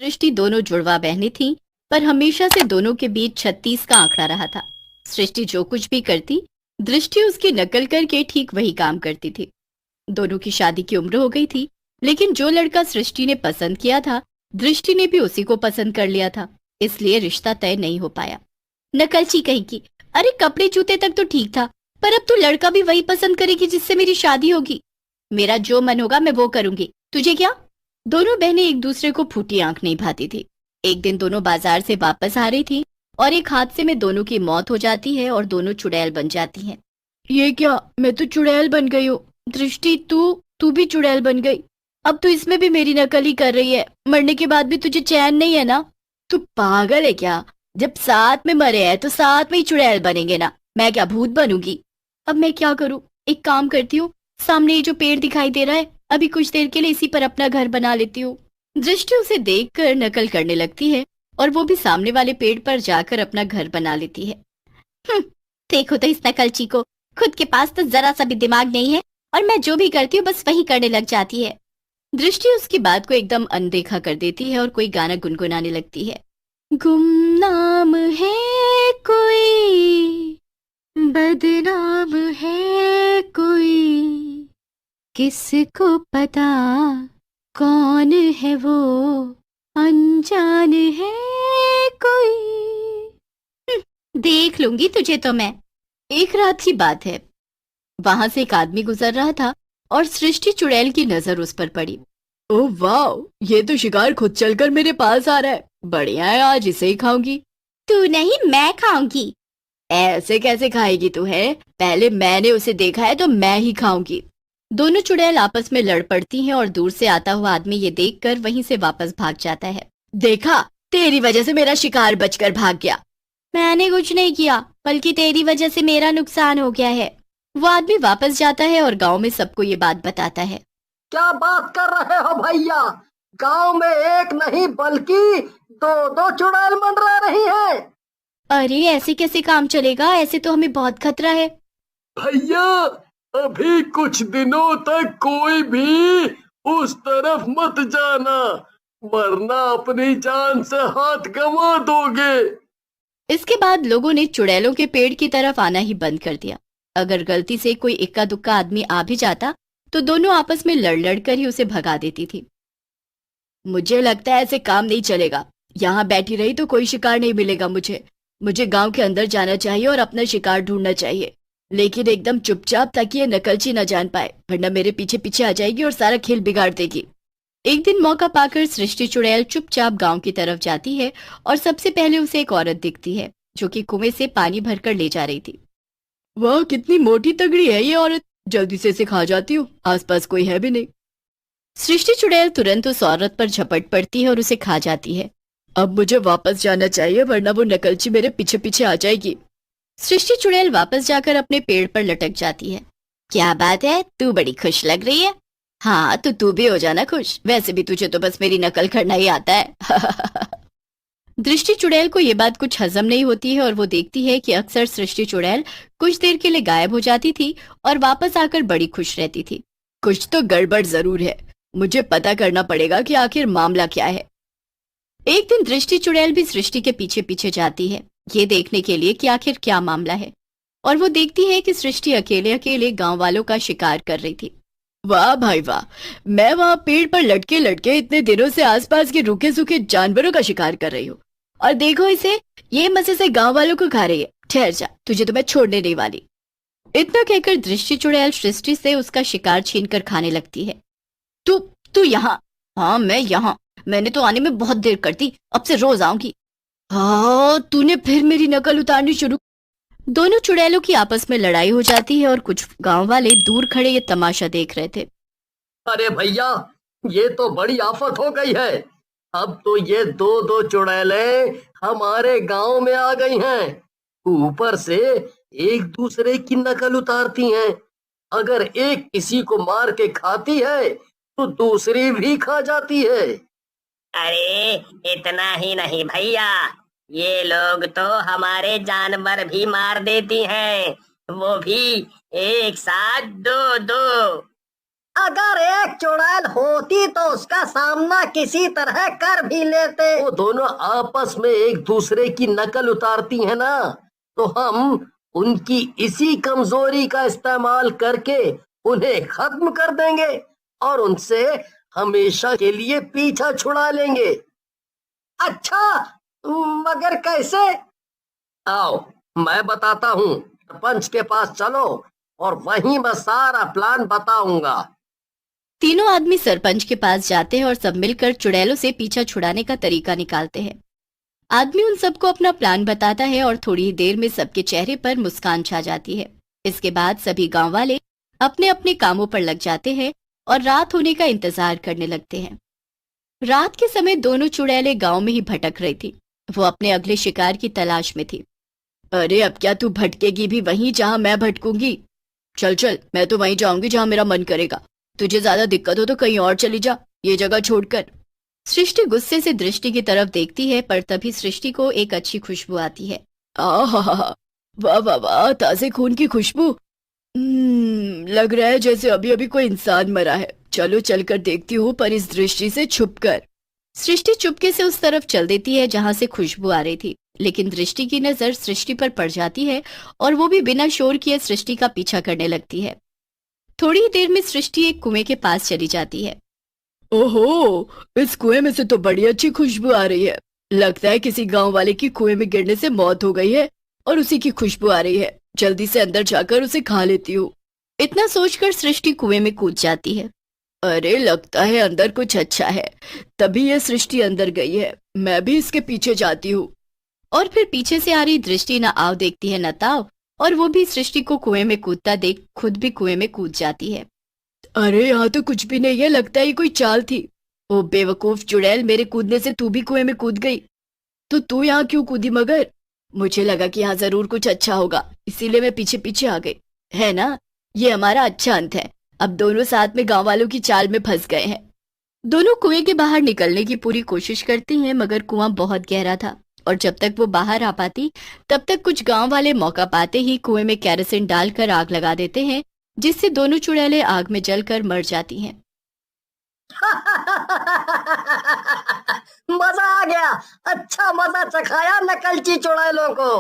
सृष्टि दोनों जुड़वा बहनें थीं, पर हमेशा से दोनों के बीच 36 का आंकड़ा रहा था। सृष्टि जो कुछ भी करती, दृष्टि उसकी नकल करके ठीक वही काम करती थी। दोनों की शादी की उम्र हो गई थी, लेकिन जो लड़का सृष्टि ने पसंद किया था, दृष्टि ने भी उसी को पसंद कर लिया था। इसलिए रिश्ता तय नहीं हो पाया। नकलची कहीं की। अरे कपड़े जूते तक तो ठीक था, पर अब तो लड़का भी वही पसंद करेगी जिससे मेरी शादी होगी। मेरा जो मन होगा मैं वो करूंगी, तुझे क्या। दोनों बहनें एक दूसरे को फूटी आंख नहीं भाती थी। एक दिन दोनों बाजार से वापस आ रही थी और एक हादसे में दोनों की मौत हो जाती है और दोनों चुड़ैल बन जाती हैं। ये क्या, मैं तो चुड़ैल बन गई हूँ। दृष्टि, तू भी चुड़ैल बन गई। अब तो इसमें भी मेरी नकल ही कर रही है। मरने के बाद भी तुझे चैन नहीं है ना? तू पागल है क्या? जब साथ में मरे हैं तो साथ में ही चुड़ैल बनेंगे ना। मैं क्या भूत बनूंगी? अब मैं क्या करूं? एक काम करती हूँ, सामने ये जो पेड़ दिखाई दे रहा है, अभी कुछ देर के लिए इसी पर अपना घर बना लेती हूँ। दृष्टि उसे देखकर नकल करने लगती है और वो भी सामने वाले पेड़ पर जाकर अपना घर बना लेती है। देखो तो इस नकलची को, खुद के पास तो जरा सा भी दिमाग नहीं है और मैं जो भी करती हूँ बस वही करने लग जाती है। दृष्टि उसकी बात को एकदम अनदेखा कर देती है और कोई गाना गुनगुनाने लगती है। गुमनाम है कोई, बदनाम है कोई, किसको पता कौन है वो, अनजान है कोई। देख लूंगी तुझे तो मैं। एक रात की बात है, वहां से एक आदमी गुजर रहा था और सृष्टि चुड़ैल की नजर उस पर पड़ी। ओह वाह, ये तो शिकार खुद चलकर मेरे पास आ रहा है। बढ़िया है, आज इसे ही खाऊंगी। तू नहीं, मैं खाऊंगी। ऐसे कैसे खाएगी तू? है पहले मैंने उसे देखा है तो मैं ही खाऊंगी। दोनों चुड़ैल आपस में लड़ पड़ती हैं और दूर से आता हुआ आदमी ये देखकर वहीं से वापस भाग जाता है। देखा, तेरी वजह से मेरा शिकार बचकर भाग गया। मैंने कुछ नहीं किया, बल्कि तेरी वजह से मेरा नुकसान हो गया है। वो आदमी वापस जाता है और गांव में सबको ये बात बताता है। क्या बात कर रहे हो भैया? गांव में एक नहीं बल्कि दो दो चुड़ैल मंडरा रही हैं। अरे ऐसे कैसे काम चलेगा? ऐसे तो हमें बहुत खतरा है। भैया, अभी कुछ दिनों तक कोई भी उस तरफ मत जाना, वरना अपनी जान से हाथ गंवा दोगे। इसके बाद लोगों ने चुड़ैलों के पेड़ की तरफ आना ही बंद कर दिया। अगर गलती से कोई इक्का दुक्का आदमी आ भी जाता तो दोनों आपस में लड़ लड़ कर ही उसे भगा देती थी। मुझे लगता है ऐसे काम नहीं चलेगा। यहाँ बैठी रही तो कोई शिकार नहीं मिलेगा मुझे। मुझे गांव के अंदर जाना चाहिए और अपना शिकार ढूंढना चाहिए, लेकिन एकदम चुपचाप, ताकि ये नकलची न जान पाए, वरना मेरे पीछे पीछे आ जाएगी और सारा खेल बिगाड़ देगी। एक दिन मौका पाकर सृष्टि चुड़ैल चुपचाप गांव की तरफ जाती है और सबसे पहले उसे एक औरत दिखती है जो कि कुएं से पानी भरकर ले जा रही थी। वह कितनी मोटी तगड़ी है ये औरत, जल्दी से इसे खा जाती हूँ, आसपास कोई है भी नहीं। सृष्टि चुड़ैल तुरंत उस औरत पर झपट पड़ती है और उसे खा जाती है। अब मुझे वापस जाना चाहिए, वरना वो नकलची मेरे पीछे पीछे आ जाएगी। सृष्टि चुड़ैल वापस जाकर अपने पेड़ पर लटक जाती है। क्या बात है, तू बड़ी खुश लग रही है। हाँ तो तू भी हो जाना खुश, वैसे भी तुझे तो बस मेरी नकल करना ही आता है। दृष्टि चुड़ैल को ये बात कुछ हजम नहीं होती है और वो देखती है कि अक्सर सृष्टि चुड़ैल कुछ देर के लिए गायब हो जाती थी और वापस आकर बड़ी खुश रहती थी। कुछ तो गड़बड़ जरूर है, मुझे पता करना पड़ेगा कि आखिर मामला क्या है। एक दिन दृष्टि चुड़ैल भी सृष्टि के पीछे पीछे जाती है, ये देखने के लिए कि आखिर क्या मामला है। और वो देखती है कि सृष्टि अकेले अकेले गांव वालों का शिकार कर रही थी। वाह भाई वाह, मैं वहां पेड़ पर लटके लटके इतने दिनों से आसपास के रूखे सूखे जानवरों का शिकार कर रही हूँ, और देखो इसे, ये मजे से गांव वालों को खा रही है। ठहर जा, तुझे तो मैं छोड़ने नहीं वाली। इतना कहकर दृष्टि चुड़ैल सृष्टि से उसका शिकार छीनकर खाने लगती है। तू तू यहाँ? हाँ मैं यहाँ। मैंने तो आने में बहुत देर कर दी, अब से रोज आऊंगी। हाँ, तूने फिर मेरी नकल उतारनी शुरू। दोनों चुड़ैलों की आपस में लड़ाई हो जाती है और कुछ गांव वाले दूर खड़े ये तमाशा देख रहे थे। अरे भैया, ये तो बड़ी आफत हो गई है। अब तो ये दो दो चुड़ैलें हमारे गांव में आ गई हैं। ऊपर से एक दूसरे की नकल उतारती हैं। अगर एक किसी को मार के खाती है तो दूसरी भी खा जाती है। अरे इतना ही नहीं भैया, ये लोग तो हमारे जानवर भी मार देती हैं, वो भी एक साथ दो दो। अगर एक चुड़ैल होती तो उसका सामना किसी तरह कर भी लेते। वो दोनों आपस में एक दूसरे की नकल उतारती है ना, तो हम उनकी इसी कमजोरी का इस्तेमाल करके उन्हें खत्म कर देंगे और उनसे हमेशा के लिए पीछा छुड़ा लेंगे। अच्छा, मगर कैसे? आओ, मैं बताता हूँ। सरपंच के पास चलो और वहीं मैं सारा प्लान बताऊंगा। तीनों आदमी सरपंच के पास जाते हैं और सब मिलकर चुड़ैलों से पीछा छुड़ाने का तरीका निकालते हैं। आदमी उन सबको अपना प्लान बताता है और थोड़ी ही देर में सबके चेहरे पर मुस्कान छा जाती है। इसके बाद सभी गांव वाले अपने अपने कामों पर लग जाते हैं और रात होने का इंतजार करने लगते हैं। रात के समय दोनों चुड़ैलें गांव में ही भटक रही थी। वो अपने अगले शिकार की तलाश में थी। अरे अब क्या तू भटकेगी भी वहीं जहां मैं भटकूंगी? चल चल, मैं तो वहीं जाऊंगी जहां मेरा मन करेगा। तुझे ज्यादा दिक्कत हो तो कहीं और चली जा, ये जगह छोड़कर। सृष्टि गुस्से से दृष्टि की तरफ देखती है, पर तभी सृष्टि को एक अच्छी खुशबू आती है। आहा, वाह वाह वाह, ताजे खून की खुशबू। लग रहा है जैसे अभी अभी कोई इंसान मरा है। चलो चलकर देखती हूँ, पर इस दृष्टि से छुपकर। सृष्टि चुपके से उस तरफ चल देती है जहां से खुशबू आ रही थी, लेकिन दृष्टि की नजर सृष्टि पर पड़ जाती है और वो भी बिना शोर किए सृष्टि का पीछा करने लगती है। थोड़ी ही देर में सृष्टि एक कुएं के पास चली जाती है। ओहो, इस कुएं में से तो बड़ी अच्छी खुशबू आ रही है। लगता है किसी गांव वाले की कुएं में गिरने से मौत हो गई है और उसी की खुशबू आ रही है। जल्दी से अंदर जाकर उसे खा लेती हूँ। इतना सोचकर सृष्टि कुएं में कूद जाती है। अरे लगता है अंदर कुछ अच्छा है, तभी यह सृष्टि अंदर गई है। मैं भी इसके पीछे जाती हूँ। और फिर पीछे से आ रही दृष्टि न आव देखती है न ताव, और वो भी सृष्टि को कुएं में कूदता देख खुद भी कुएं में कूद जाती है। अरे यहाँ तो कुछ भी नहीं है, लगता है ये कोई चाल थी। ओ बेवकूफ चुड़ैल, मेरे कूदने से तू भी कुएं में कूद गई। तो तू यहाँ क्यों कूदी मगर? मुझे लगा कि यहाँ जरूर कुछ अच्छा होगा, इसीलिए मैं पीछे पीछे आ गई। है ना, ये हमारा अच्छा अंत है। अब दोनों साथ में गांव वालों की चाल में फंस गए हैं। दोनों कुएं के बाहर निकलने की पूरी कोशिश करती हैं, मगर कुआं बहुत गहरा था और जब तक वो बाहर आ पाती तब तक कुछ गांव वाले मौका पाते ही कुएं में केरोसिन डालकर आग लगा देते हैं, जिससे दोनों चुड़ैलें आग में जलकर मर जाती हैं। मजा आ गया। अच्छा मजा चखाया नकलची चुड़ैलों को।